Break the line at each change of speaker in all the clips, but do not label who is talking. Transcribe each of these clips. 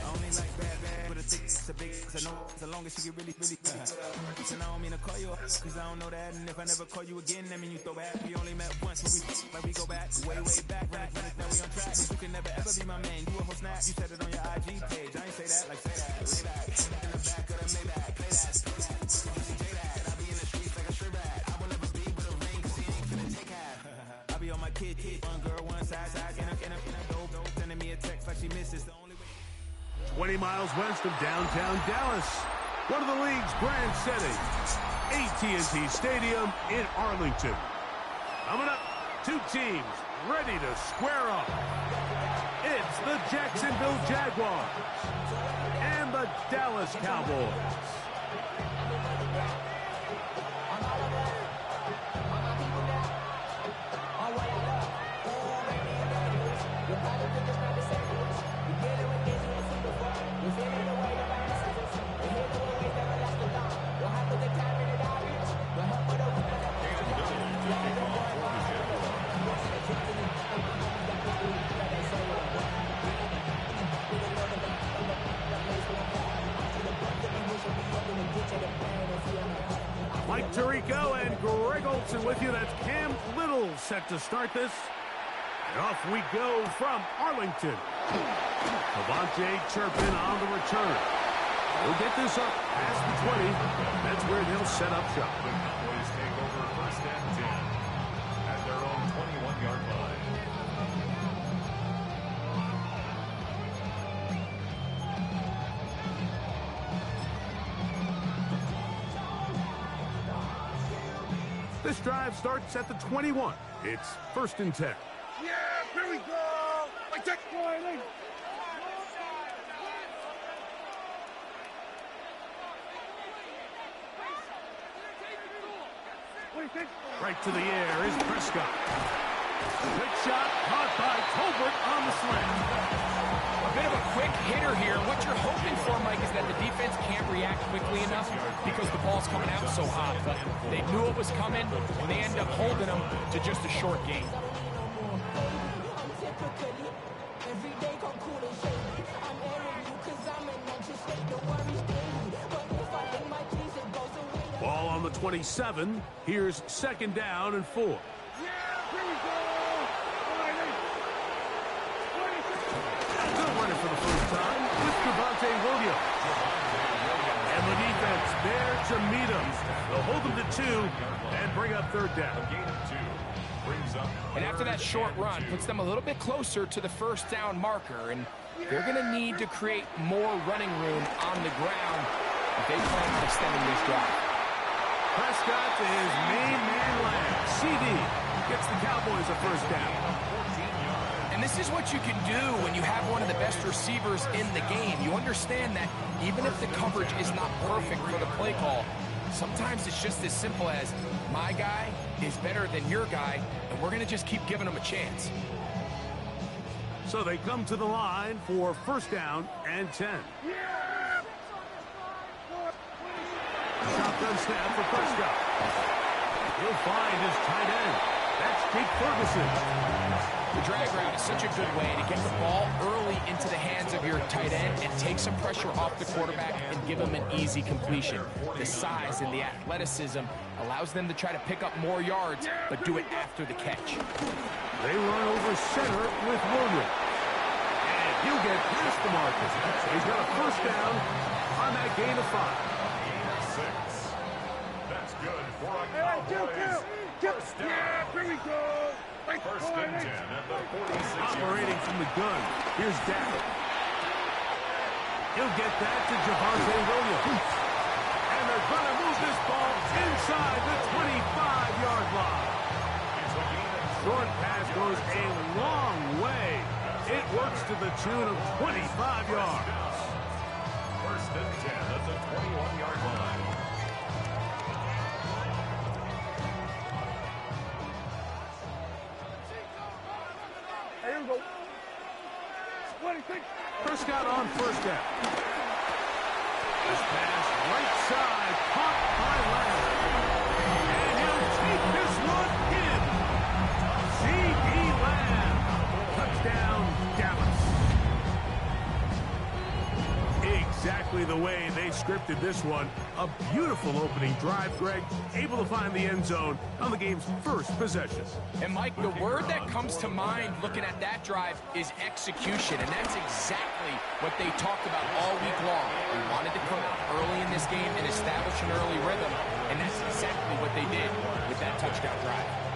only like bad, but a thick, it's a big, so no, as long as she get really. And I don't mean to call you up, cause I don't know that. And if I never call you again, that mean you throw back. We only met once, but we go back, way back. When it's now we on track. You can never ever be my man. You a whole snap, you said it on your IG page. I ain't say that, like say that. Lay back, in the back of the Maybach, play that. Say that, I be in the streets like a strip rat. I will never be with a ring, cause he ain't finna take half. I be on my kid, one girl, one side, in a dope, sending me a text like she misses the only way.
20 miles west of downtown Dallas, one of the league's grand settings, AT&T Stadium in Arlington. Coming up, two teams ready to square up. It's the Jacksonville Jaguars and the Dallas Cowboys. Mike Tirico and Greg Olsen with you. That's Cam Little set to start this. And off we go from Arlington. Devontae Turpin on the return. He'll get this up past the 20. That's where he'll set up shop.
The Cowboys take over first and 10 at their own 21-yard line.
This drive starts at the 21. It's first and 10.
Yeah, here we go. I take one.
Right to the air is Prescott. Quick shot caught by Tolbert on the slant.
A bit of a quick hitter here. What you're hoping for, Mike, is that the defense can't react quickly enough because the ball's coming out so hot. But they knew it was coming, and they end up holding them to just a short gain.
Ball on the 27. Here's second down and 4.
Yeah, here we go.
Good running for the first time with Javonte Williams. And the defense there to meet him. They'll hold them to 2 and bring up third down.
A gain of 2 brings up.
And after that short run, puts them a little bit closer to the first down marker. And they're going to need to create more running room on the ground if they plan on extending this drive.
Prescott to his main man last. CD gets the Cowboys a first down.
And this is what you can do when you have one of the best receivers in the game. You understand that even if the coverage is not perfect for the play call, sometimes it's just as simple as my guy is better than your guy, and we're going to just keep giving him a chance.
So they come to the line for first down and 10. Shotgun snap for Prescott. He'll find his tight end. That's Jake Ferguson.
The drag route is such a good way to get the ball early into the hands of your tight end and take some pressure off the quarterback and give him an easy completion. The size and the athleticism allows them to try to pick up more yards, but do it after the catch.
They run over center with Williams. And he'll get past the marker. So he's got a first down on that gain of 5.
6. That's good for a Cowboys. First down.
Yeah, here we go.
First and 10 at the 46.
Operating from the gun. Here's Dak. He'll get that to Javonte Williams. And they're going to move this ball inside the 25-yard line. Short pass goes a long way. It works to the tune of 25 yards.
First and 10 at the 21-yard line.
Here we go. 26.
Prescott on first down. This pass right side, caught by Lamb. And he'll take this one in. way they scripted this one. A beautiful opening drive, Greg. Able to find the end zone on the game's first possession.
And, Mike, the word that comes to mind looking at that drive is execution, and that's exactly what they talked about all week long. We wanted to come out early in this game and establish an early rhythm, and that's exactly what they did with that touchdown drive.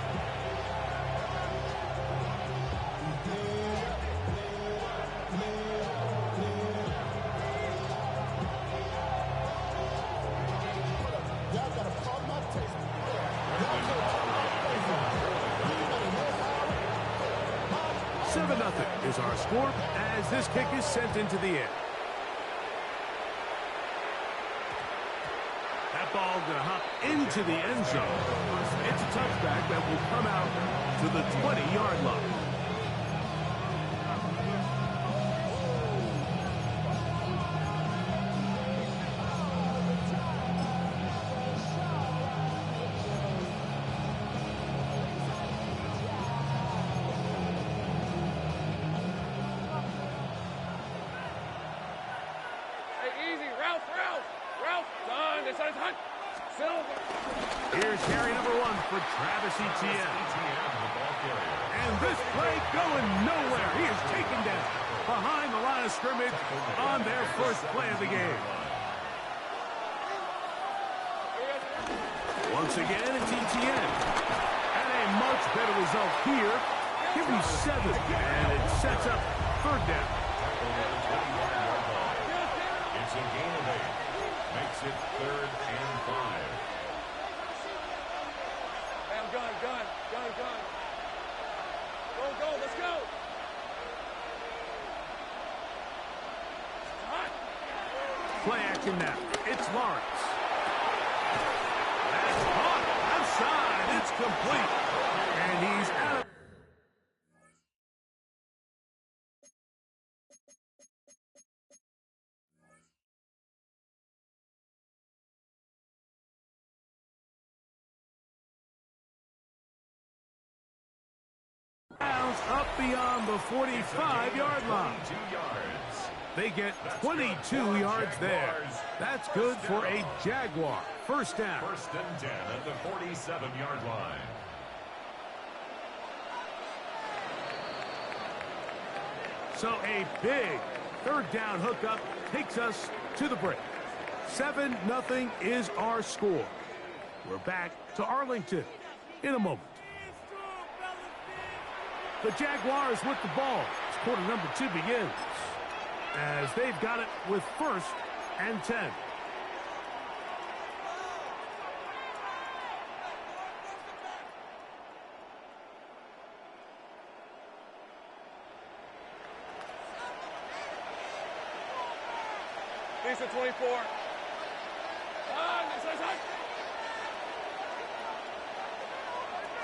Is our score as this kick is sent into the air. That ball going to hop into the end zone. It's a touchback that will come out to the 20-yard line. Here's carry number 1 for Travis Etienne. And this play going nowhere. He is taken down behind the line of scrimmage on their first play of the game. Once again, it's Etienne. And a much better result here. Give him 7, and it sets up third down.
It's a gain of 8. Makes it 3rd and 5. Gun. Go, let's go.
Play action now. It's Lawrence. That's caught outside. It's complete. And he's out of... up beyond the 45-yard line. They get 22 yards there. That's good for a Jaguar. First down.
1st and 10 at the 47-yard line.
So a big third down hookup takes us to the break. 7-0 is our score. We're back to Arlington in a moment. The Jaguars with the ball as quarter number 2 begins, as they've got it with 1st and 10.
Lisa 24.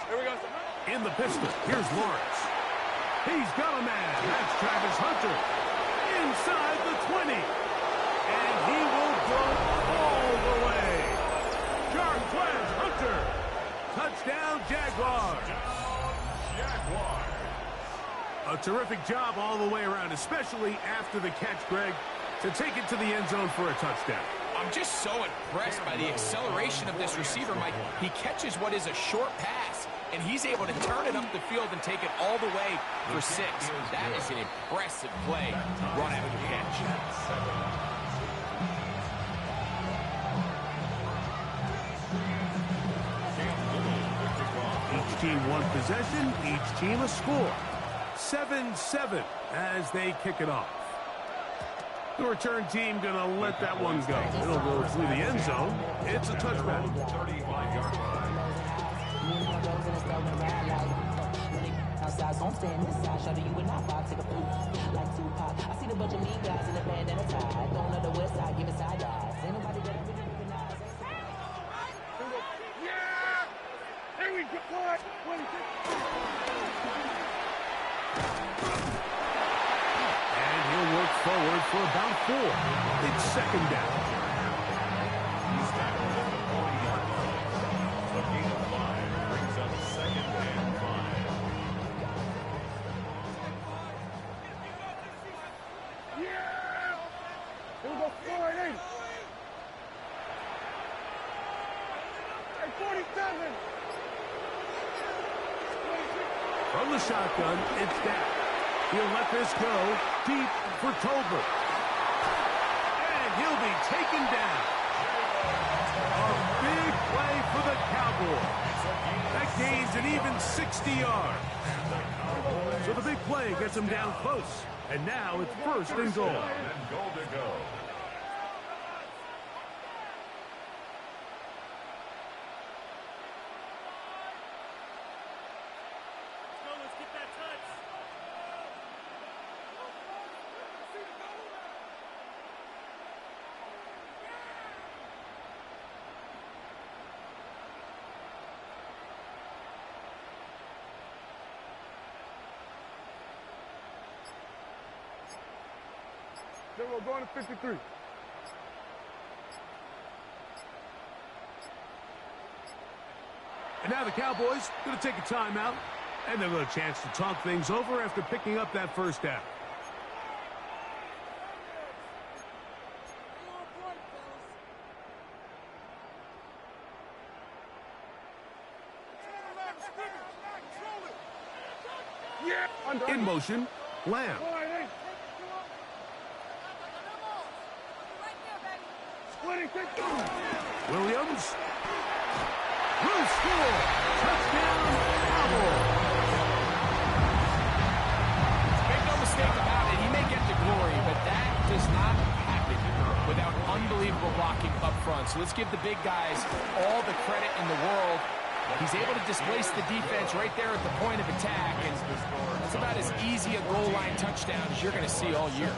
Here we go.
In the pistol, here's Lawrence. He's got a man. That's Travis Hunter. Inside the 20. And he will go all the way. Jarquez Hunter. Touchdown, Jaguars. A terrific job all the way around, especially after the catch, Greg, to take it to the end zone for a touchdown.
I'm just so impressed by the acceleration of this receiver, Mike. He catches what is a short pass, and he's able to turn it up the field and take it all the way for 6. That is an impressive play run after catch.
Each team one possession, each team a score. 7-7 as they kick it off. The return team going to let that one go. It'll go through the end zone. It's a touchback.
35-yard line.
Outside, so I'm staying inside. Show you and I vibe, take a poop like Tupac. I see the bunch of mean guys in the band and a tie. Don't know the west side, give me side eyes. Ain't nobody that really recognize.
Yeah! Here we go. What?
And he'll work forward for about 4. It's 2nd down.
He's tackled at the 40-yard line. A gain of 5 brings up 2nd and 5.
Yeah! Here we go. 4 and 8.
From the shotgun, it's Dak. He'll let this go deep for Tolbert. And he'll be taken down. A big play for the Cowboys. That gains an even 60 yards. So the big play gets him down close. And now it's first and goal.
And goal to go.
We're going to 53.
And now the Cowboys going to take a timeout, and they'll get a chance to talk things over after picking up that first down. In motion, Lamb. Williams will score. Touchdown, Cowboys.
Make no mistake about it, he may get the glory, but that does not happen without unbelievable blocking up front. So let's give the big guys all the credit in the world. He's able to displace the defense right there at the point of attack, and that's about as easy a goal line touchdown as you're going to see all year.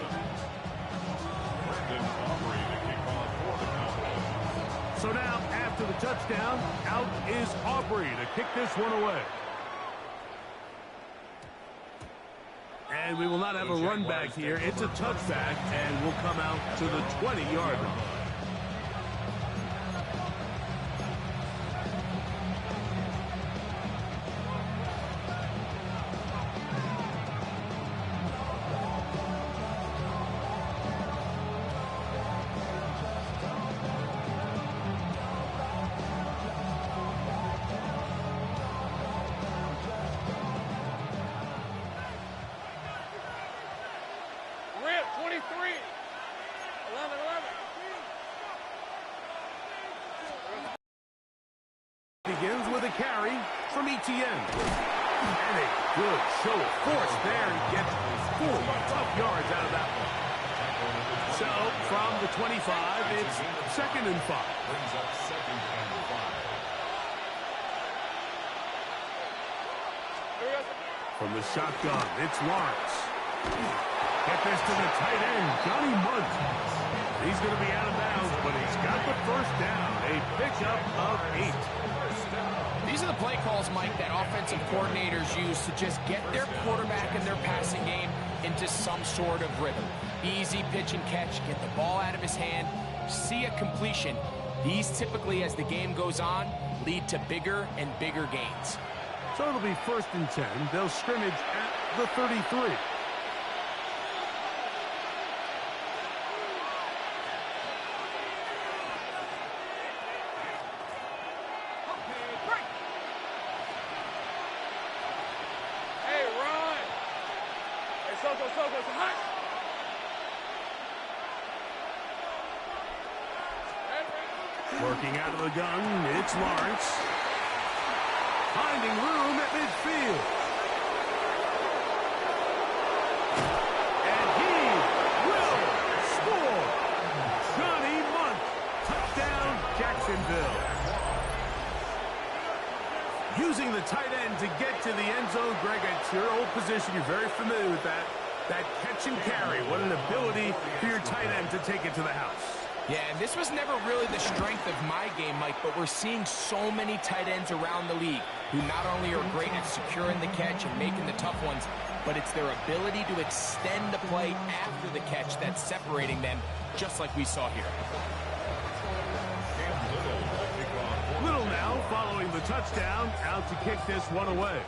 So now, after the touchdown, out is Aubrey to kick this one away. And we will not have a run back here. It's a touchback, and we'll come out to the 20-yard line. Begins with a carry from Etienne. And a good show of force there. He gets 4 tough yards out of that one. So, from the 25, it's 2nd and 5.
Brings up 2nd and 5.
From the shotgun, it's Lawrence. Get this to the tight end, Johnny Munt. He's going to be out of bounds, but he's got the first down. A pickup of 8.
These are the play calls, Mike, that offensive coordinators use to just get their quarterback and their passing game into some sort of rhythm. Easy pitch and catch, get the ball out of his hand, see a completion. These typically, as the game goes on, lead to bigger and bigger gains.
So it'll be 1st and 10. They'll scrimmage at the 33. Working out of the gun, it's Lawrence. Finding room at midfield. And he will score. Johnny Munt. Touchdown, Jacksonville. Using the tight end to get to the end zone, Greg, it's your old position. You're very familiar with that. That catch and carry. What an ability for your tight end to take it to the house.
Yeah, and this was never really the strength of my game, Mike, but we're seeing so many tight ends around the league who not only are great at securing the catch and making the tough ones, but it's their ability to extend the play after the catch that's separating them, just like we saw here.
Little now following the touchdown, out to kick this one away.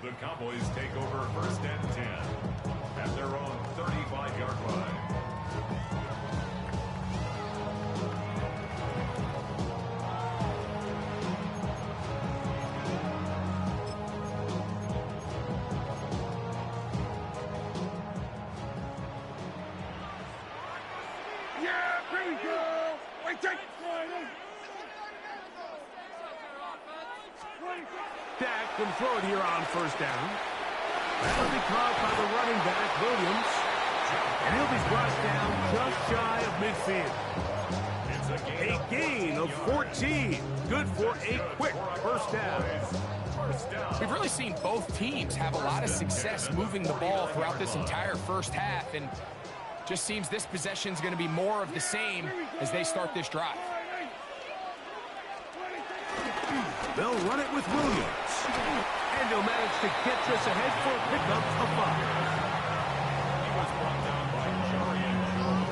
The Cowboys take over 1st and 10 at their own 35-yard line.
Dak can throw it here on first down. That'll be caught by the running back, Williams. And he'll be brought down just shy of midfield. A gain of 14. Good for a quick first down.
We've really seen both teams have a lot of success moving the ball throughout this entire first half, and just seems this possession is going to be more of the same as they start this drive.
They'll run it with Williams. And he'll manage to get this ahead for a pickup of 5.
He was brought down by Jarian Jones.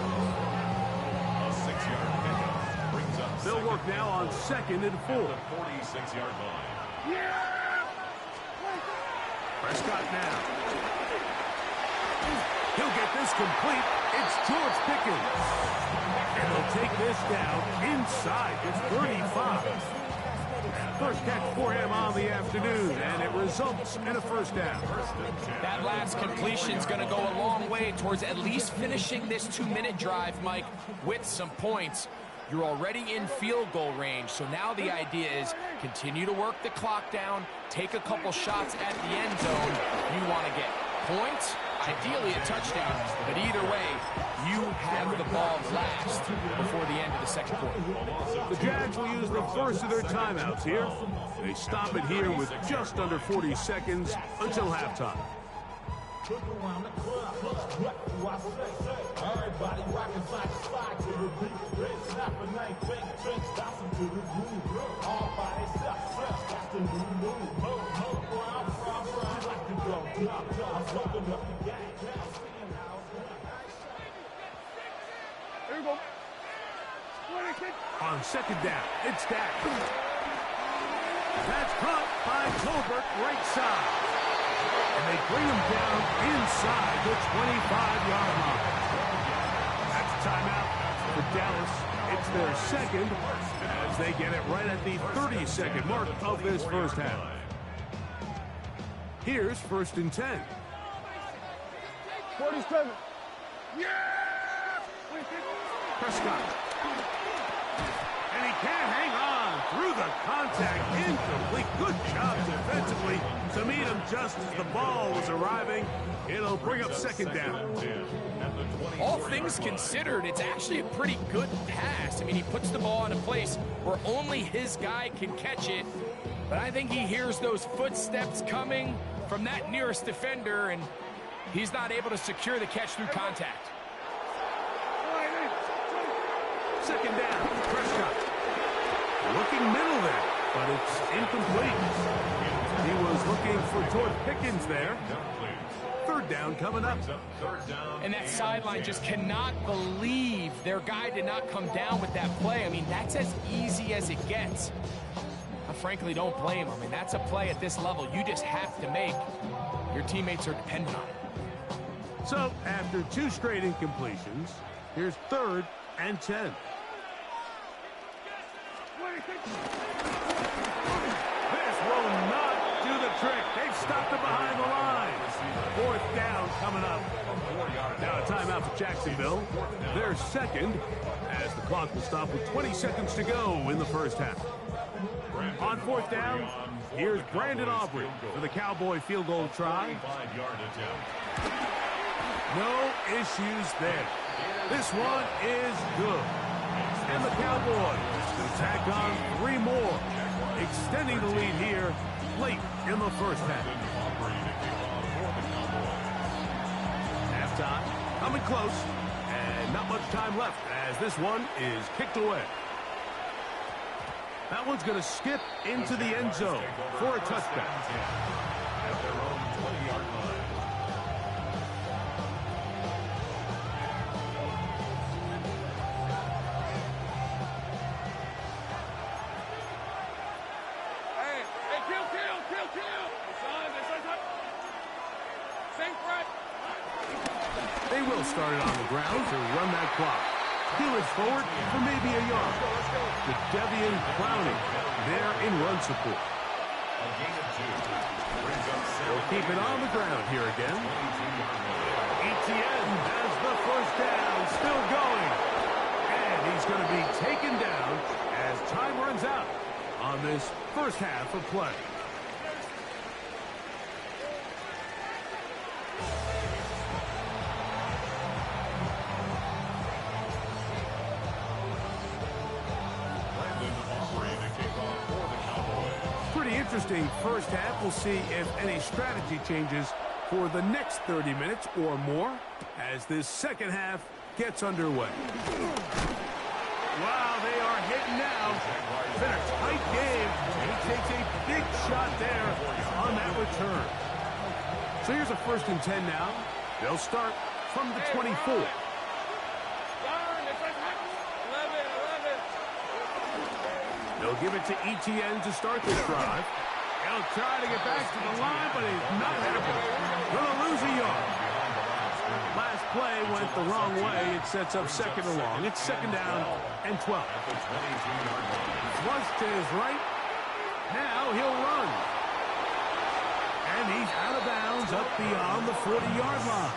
A 6-yard pickup brings up
They'll work now on 2nd and 4.
the 46-yard line.
Prescott now. He'll get this complete. It's George Pickens. And he'll take this down inside the 35. First catch for him on the afternoon, and it results in a first down.
That last completion is going to go a long way towards at least finishing this 2-minute drive, Mike, with some points. You're already in field goal range, so now the idea is continue to work the clock down, take a couple shots at the end zone. You want to get points, ideally a touchdown, but either way, you have the ball last before the end of the second quarter.
The Jags will use the first of their timeouts here. They stop it here with just under 40 seconds until halftime.
Here we go.
On second down, it's Dak. That's caught by Tolbert right side. And they bring him down inside the 25-yard line. That's a timeout for Dallas. It's their second as they get it right at the 30-second mark of this first half. Here's 1st and 10.
47.
Prescott. And he can't hang on through the contact. Incomplete. Good job defensively to meet him just as the ball was arriving. It'll bring up 2nd down.
All things considered, it's actually a pretty good pass. I mean, he puts the ball in a place where only his guy can catch it. But I think he hears those footsteps coming from that nearest defender, and he's not able to secure the catch through contact.
2nd down, Prescott. Looking middle there, but it's incomplete. He was looking for George Pickens there. 3rd down coming up.
And that sideline just cannot believe their guy did not come down with that play. I mean, that's as easy as it gets. I frankly don't blame him. I mean, that's a play at this level you just have to make. Your teammates are dependent on it.
So, after 2 straight incompletions, here's 3rd and 10. This will not do the trick. They've stopped it behind the line. 4th down coming up. Now a timeout for Jacksonville. Their second, as the clock will stop with 20 seconds to go in the first half. On 4th down, here's Brandon Aubrey for the Cowboy field goal try. No issues there. This one is good. And the Cowboys will tack on 3 more, extending the lead here late in the first half. Halftime coming close, and not much time left as this one is kicked away. That one's going to skip into the end zone for a touchdown.
At their own 20-yard line.
They will start it on the ground to run that clock. Peel it forward for maybe a yard. To Devian Clowney there in run support.
A gain of 2. Brings up
They'll keep it on the ground here again. Etienne has the first down, still going. And He's going to be taken down as time runs out on this first half of play. Pretty interesting first half. We'll see if any strategy changes for the next 30 minutes or more as this second half gets underway. Wow, they are hitting now. It's been a tight game. He takes a big shot there on that return. So here's a 1st and 10 now. They'll start from the 24. They'll give it to Etienne to start this drive. He'll try to get back to the line, but he's not happening. Gonna lose a yard. Last play went the wrong way. It sets up 2nd and long. It's 2nd down and 12. Flush to his right. Now he'll run. And he's out of bounds up beyond the 40-yard line.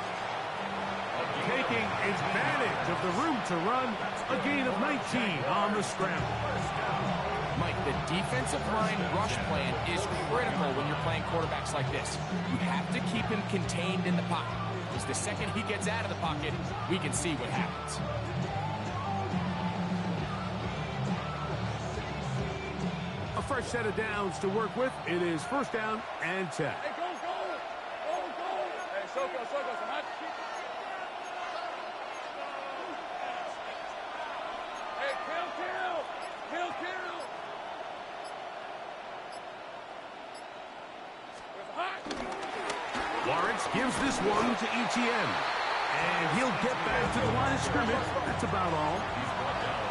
Taking advantage of the room to run. A gain of 19 on the scramble.
Mike, the defensive line rush plan is critical when you're playing quarterbacks like this. You have to keep him contained in the pocket, because the second he gets out of the pocket, we can see what happens.
A fresh set of downs to work with. It is 1st down and 10.
Hey, go! Hey, Soko, Hey, kill!
Lawrence gives this one to Etienne. And he'll get back to the line of scrimmage. That's about all.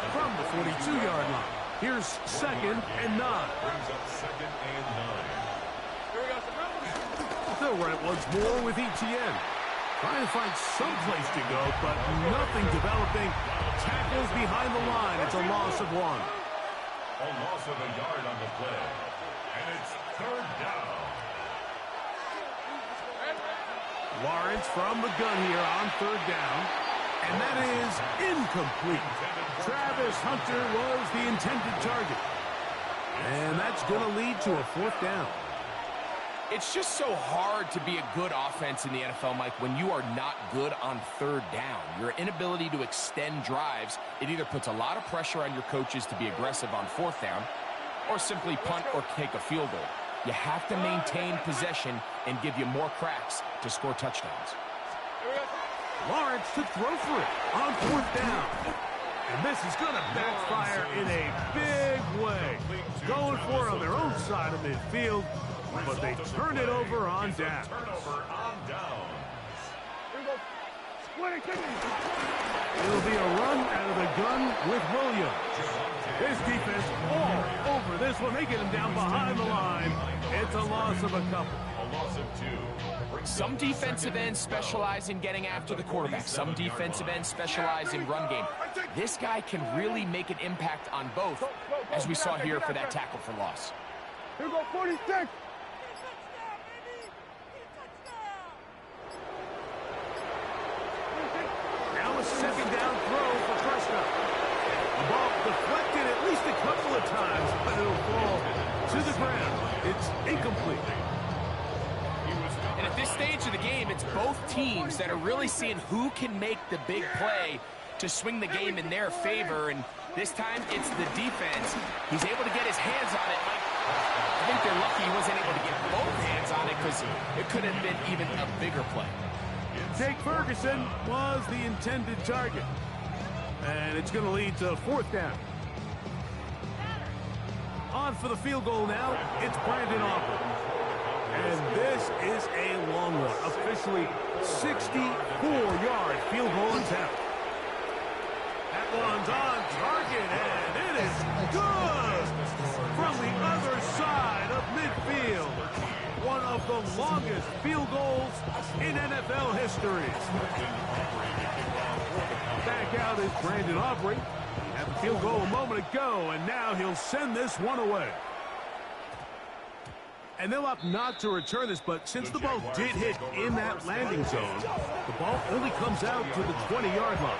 From the 42-yard line. Here's 2nd and 9.
Brings up 2nd and 9.
They'll run it once more with Etienne. Trying to find some place to go, but nothing developing. Tackles behind the line. It's a loss of 1.
A loss of a yard on the play. And it's 3rd down.
Lawrence from the gun here on 3rd down. And that is incomplete. Travis Hunter was the intended target. And that's going to lead to a 4th down.
It's just so hard to be a good offense in the NFL, Mike, when you are not good on 3rd down. Your inability to extend drives, it either puts a lot of pressure on your coaches to be aggressive on 4th down or simply punt or take a field goal. You have to maintain possession and give you more cracks to score touchdowns.
Lawrence to throw for it on 4th down. And this is going to backfire in a big way. Going for it on their own side of midfield, but they turn it over on down.
Turnover on down.
It'll be a run out of the gun with Williams. His defense all over this one. They get him down behind the line. It's a loss of a couple.
A loss of 2.
Some defensive ends specialize in getting after the quarterback. Some defensive ends specialize in run game. This guy can really make an impact on both, as we saw here for that tackle for loss.
Here go 46.
Now a 2nd down throw for Prescott. The ball deflected at least a couple of times, but it'll fall to the ground. It's incomplete.
And at this stage of the game, it's both teams that are really seeing who can make the big play to swing the game in their favor. And this time, it's the defense. He's able to get his hands on it. I think they're lucky he wasn't able to get both hands on it, because it could have been even a bigger play.
Jake Ferguson was the intended target. And it's going to lead to 4th down. On for the field goal now, it's Brandon Aubrey. And this is a long one. Officially 64-yard field goal attempt. That one's on target, and it is good from the other side of midfield. One of the longest field goals in NFL history. Back out is Brandon Aubrey. Had the field goal a moment ago, and now he'll send this one away. And they'll opt not to return this, but since the ball did hit in that landing zone, the ball only comes out to the 20-yard line.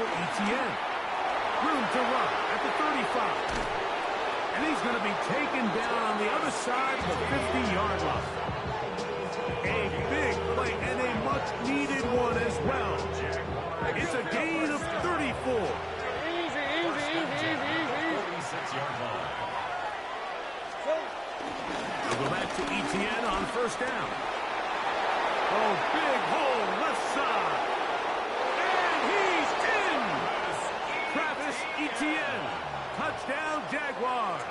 for Etienne. Room to run at the 35. And he's going to be taken down on the other side of the 50-yard line. A big play and a much-needed one as well. It's a gain of 34.
Easy.
46-yard line.
We'll go back to Etienne on first down. Oh, big hole left side. And he's in. Travis Etienne. Touchdown, Jaguars.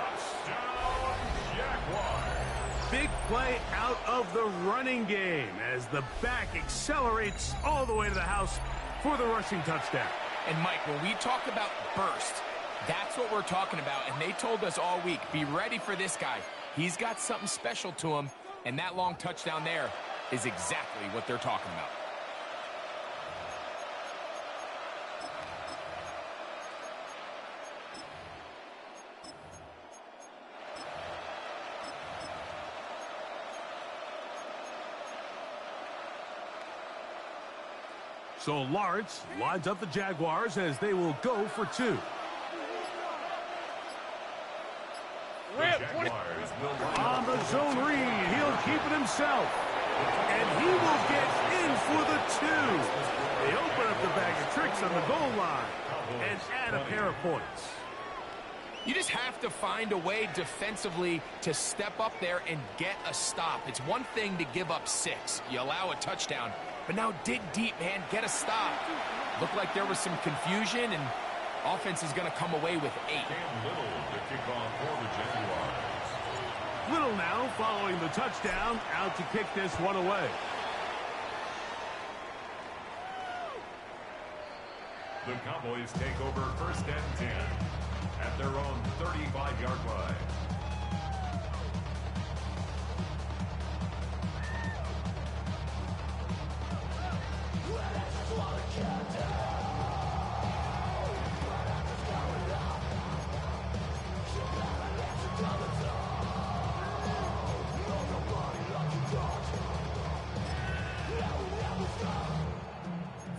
Touchdown, Jaguars.
Big play out of the running game as the back accelerates all the way to the house for the rushing touchdown.
And Mike, when we talk about burst, that's what we're talking about. And they told us all week, be ready for this guy. He's got something special to him, and that long touchdown there is exactly what they're talking about.
So Lawrence lines up the Jaguars as they will go for two.
The Jaguars will line
On
up
the
for
zone
two.
read, he'll keep it himself. And he will get in for the two. They open up the bag of tricks on the goal line and add a pair of points.
You just have to find a way defensively to step up there and get a stop. It's one thing to give up 6. You allow a touchdown. But now dig deep, man. Get a stop. Looked like there was some confusion, and offense is going to come away with 8.
Cam Little to kick off for the Jaguars.
Little now following the touchdown, out to kick this one away.
The Cowboys take over first and 10 at their own 35-yard line.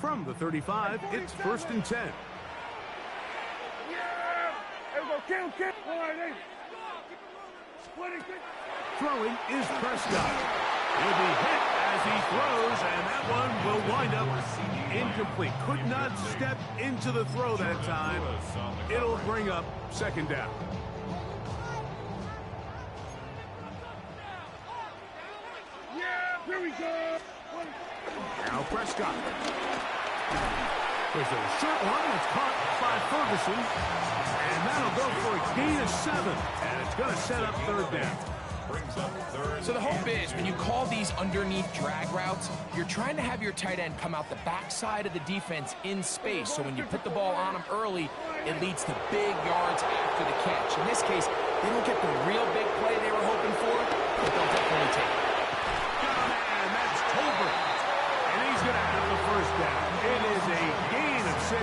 From the 35, it's first and 10.
There we go. Kill. All right,
Throwing is Prescott. He'll be hit as he throws, and that one will wind up incomplete. Could not step into the throw that time. It'll bring up second down.
Here we go.
Now Prescott. There's a short one that's caught by Ferguson. And that'll go for a gain of 7. And it's going to set up third down.
Brings up third.
So the hope is when you call these underneath drag routes, you're trying to have your tight end come out the backside of the defense in space. So when you put the ball on him early, it leads to big yards after the catch. In this case, they don't get the real big play they were hoping for, but they'll definitely take it.
And that's Tolbert. And he's going to have the first down. It is a gain of 6.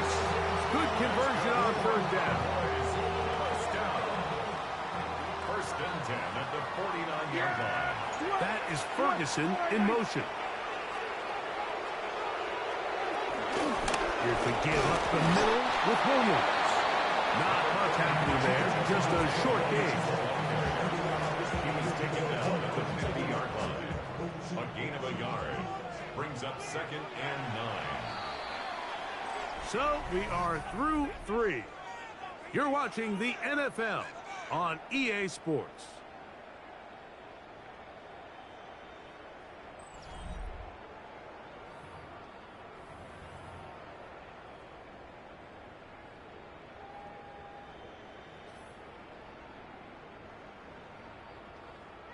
Good conversion on third down.
First and 10 at the 49-yard line.
That is Ferguson in motion. Here's the give up the middle with Williams. Not much happening there, just a short gain.
He was taken down at the 50-yard line. A gain of a yard. Brings up second and 9.
So we are through 3. You're watching the NFL on EA Sports.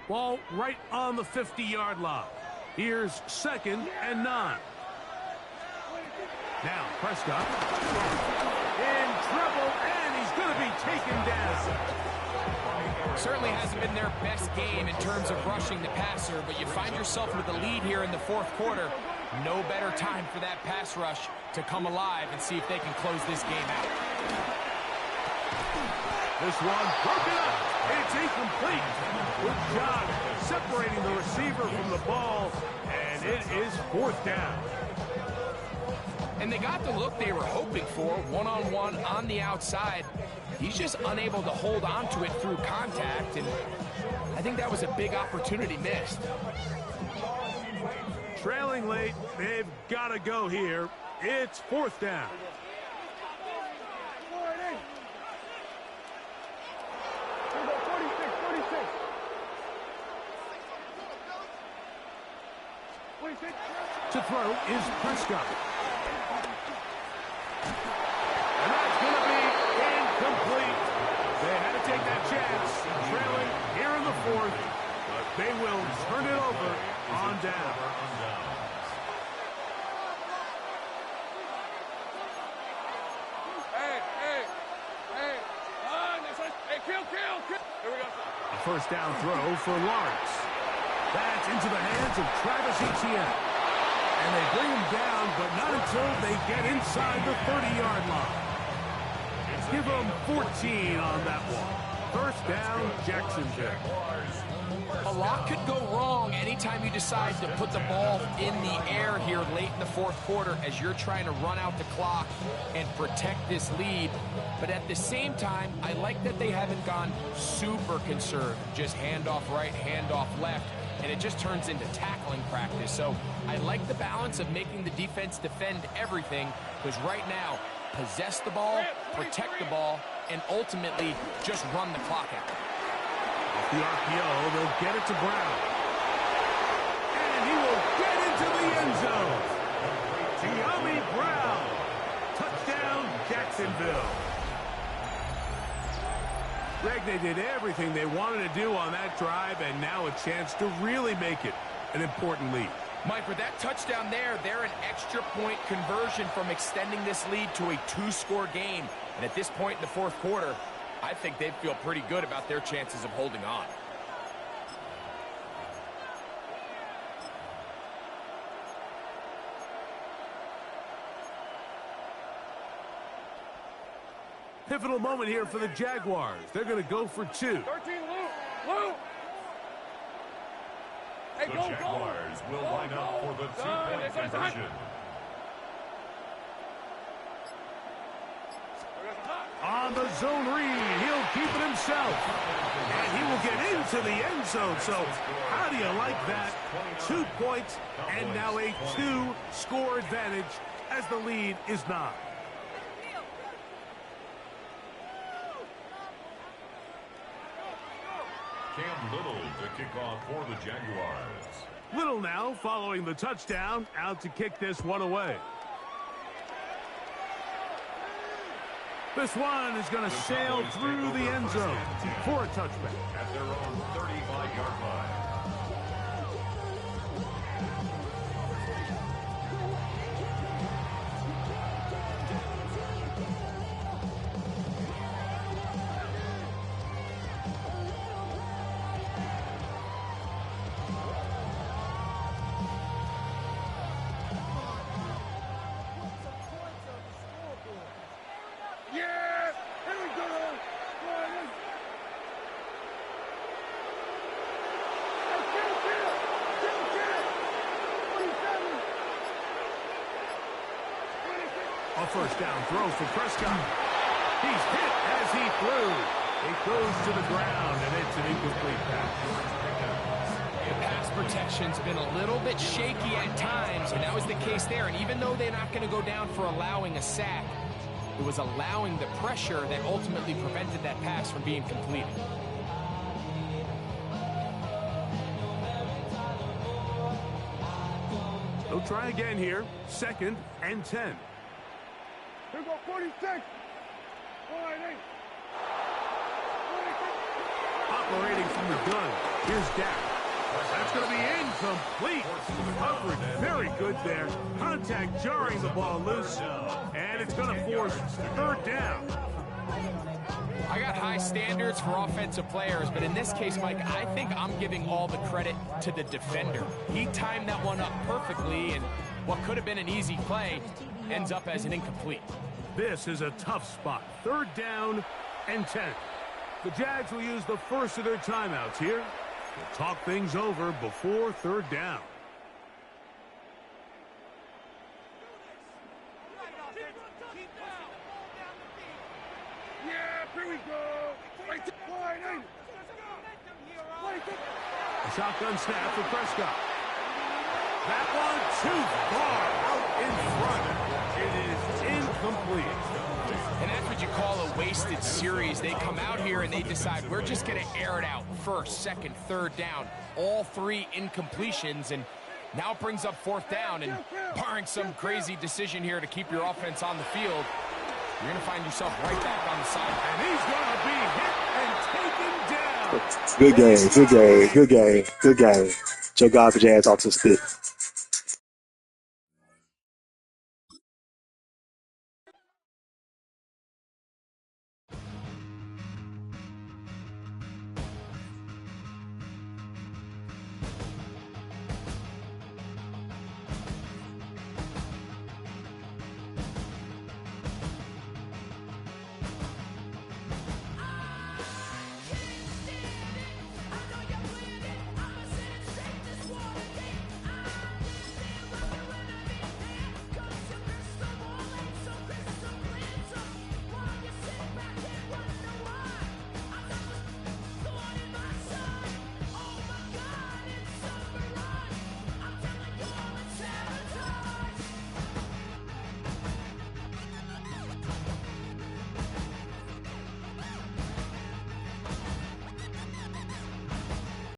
Ball right on the 50-yard line. Here's second and 9. Now Prescott in trouble, and he's going to be taken down.
Certainly hasn't been their best game in terms of rushing the passer, but you find yourself with the lead here in the fourth quarter. No better time for that pass rush to come alive and see if they can close this game out.
This one broken up. It's incomplete. Good job separating the receiver from the ball, and it is fourth down.
And they got the look they were hoping for, one-on-one on the outside. He's just unable to hold on to it through contact, and I think that was a big opportunity missed.
Trailing late, they've got to go here. It's 4th down. To throw is Prescott. And that's going to be incomplete. They had to take that chance, trailing here in the 4th, but they will turn it over on down.
Here we go.
A 1st down throw for Lawrence. That's into the hands of Travis Etienne. And they bring him down, but not until they get inside the 30-yard line. Give them 14 on that one. 1st down, Jacksonville.
A lot could go wrong anytime you decide to put the ball in the air here late in the 4th quarter as you're trying to run out the clock and protect this lead. But at the same time, I like that they haven't gone super conserved. Just handoff right, handoff left, and it just turns into tackling practice. So I like the balance of making the defense defend everything, because right now, possess the ball, protect the ball, and ultimately just run the clock out.
Off the RPO, they'll get it to Brown. And he will get into the end zone. De'Ami Brown. Touchdown, Jacksonville. Greg, they did everything they wanted to do on that drive, and now a chance to really make it an important lead.
Mike, with that touchdown there, they're an extra point conversion from extending this lead to a 2-score game. And at this point in the 4th quarter, I think they'd feel pretty good about their chances of holding on.
Pivotal moment here for the Jaguars. They're going to go for 2.
13, Lou. Hey,
The
go,
Jaguars
go.
will line up for the 2-point conversion.
On the zone read, he'll keep it himself. And he will get into the end zone. So how do you like that? 2 points and now a 2-score advantage as the lead is 9.
Cam Little to kick off for the Jaguars.
Little now following the touchdown, out to kick this one away. This one is going to sail through the end zone for a touchback.
At their own 35-yard line.
Yeah! Here we go! Go on in. Hey, get it! 27! 26!
A 1st down throw for Prescott. He's hit as he threw. It goes to the ground, and it's an incomplete pass.
The pass protection's been a little bit shaky at times, and that was the case there. And even though they're not going to go down for allowing a sack, it was allowing the pressure that ultimately prevented that pass from being completed.
They'll try again here. 2nd and 10.
Here go 46! Go on in.
Operating from the gun. Here's Dak. That's going to be incomplete. Coverage very good there. Contact jarring the ball loose. And it's going to force 3rd down.
I got high standards for offensive players, but in this case, Mike, I think I'm giving all the credit to the defender. He timed that one up perfectly, and what could have been an easy play ends up as an incomplete.
This is a tough spot. 3rd down and 10. The Jags will use the first of their timeouts here. They'll talk things over before 3rd down.
Here we go. Right to wide in.
A shotgun snap for Prescott. That one too far out in front. It is incomplete.
And that's what you call a wasted series. They come out here and they decide we're just going to air it out. First, second, third down. All three incompletions, and now it brings up fourth down. And barring some crazy decision here to keep your offense on the field, you're going to find yourself right back on the sideline.
And he's going to be hit and taken down.
Good game. Joe Garbage ass off the stick.